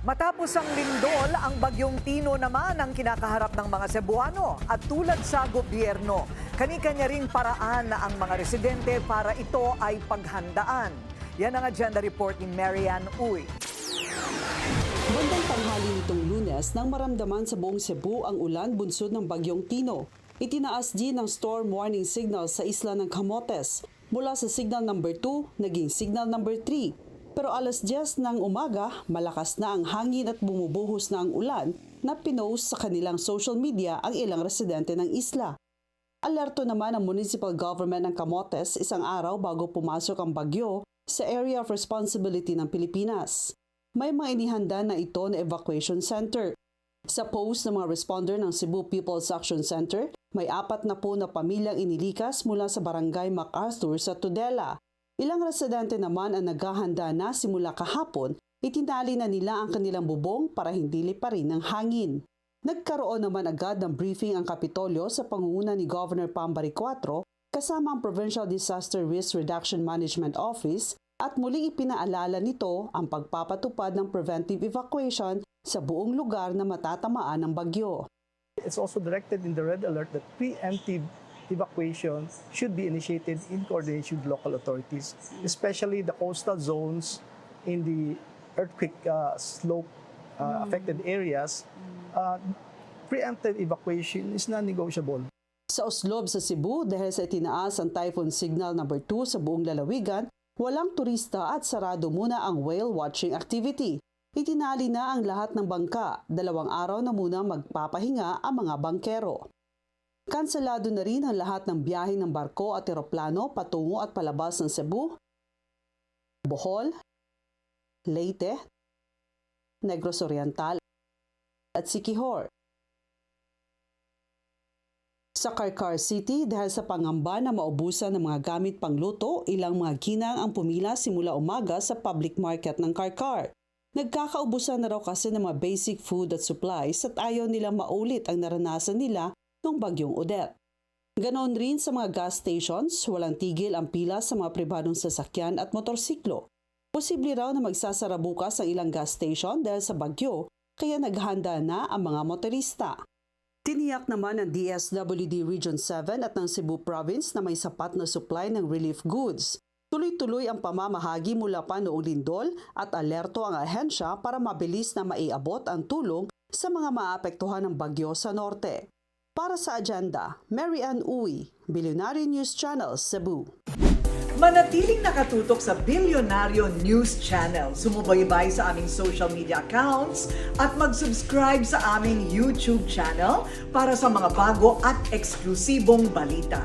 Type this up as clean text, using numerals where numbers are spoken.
Matapos ang lindol, ang bagyong Tino naman ang kinakaharap ng mga Cebuano at tulad sa gobyerno, kani-kanya ring paraan na ang mga residente para ito ay paghandaan. Yan ang agenda report ni Marianne Uy. Bandang tanghali nitong Lunes nang maramdaman sa buong Cebu ang ulan bunsod ng bagyong Tino. Itinaas din ang storm warning signal sa isla ng Camotes. Mula sa signal number 2, naging signal number 3. Pero alas 10 ng umaga, malakas na ang hangin at bumubuhos na ang ulan na pinost sa kanilang social media ang ilang residente ng isla. Alerto naman ang municipal government ng Camotes isang araw bago pumasok ang bagyo sa Area of Responsibility ng Pilipinas. May mga inihanda na ito na evacuation center. Sa post ng mga responder ng Cebu People's Action Center, may 40 na pamilyang inilikas mula sa barangay MacArthur sa Tudela. Ilang residente naman ang naghahanda na simula kahapon, itinali na nila ang kanilang bubong para hindi liparin ng hangin. Nagkaroon naman agad ng briefing ang Kapitolyo sa pangunguna ni Governor Pambari IV kasama ang Provincial Disaster Risk Reduction Management Office at muling ipinaalala nito ang pagpapatupad ng preventive evacuation sa buong lugar na matatamaan ng bagyo. It's also directed in the red alert that preemptive evacuation should be initiated in coordination with local authorities, especially the coastal zones in the earthquake slope affected areas. Preemptive evacuation is non-negotiable. Sa Oslob sa Cebu, dahil sa itinaas ang typhoon signal number 2 sa buong lalawigan, walang turista at sarado muna ang whale watching activity. Itinali na ang lahat ng bangka, 2 araw na muna magpapahinga ang mga bangkero. Kanselado na rin ang lahat ng biyahe ng barko at eroplano patungo at palabas ng Cebu, Bohol, Leyte, Negros Oriental at Siquijor. Sa Carcar City, dahil sa pangamba na maubusan ng mga gamit pangluto, ilang mga ginang ang pumila simula umaga sa public market ng Carcar. Nagkakaubusan na raw kasi ng mga basic food at supplies at ayaw nilang maulit ang naranasan nila noong bagyong Odette. Ganon rin sa mga gas stations, walang tigil ang pila sa mga pribadong sasakyan at motorsiklo. Posible raw na magsasara bukas ang ilang gas station dahil sa bagyo, kaya naghanda na ang mga motorista. Tiniyak naman ng DSWD Region 7 at ng Cebu Province na may sapat na supply ng relief goods. Tuloy-tuloy ang pamamahagi mula pa noong lindol at alerto ang ahensya para mabilis na maiabot ang tulong sa mga maapektuhan ng bagyo sa norte. Para sa agenda, Marianne Uy, Billionaire News Channel, Cebu. Manatiling nakatutok sa Billionario News Channel. Sumubaybay sa aming social media accounts at mag-subscribe sa aming YouTube channel para sa mga bago at eksklusibong balita.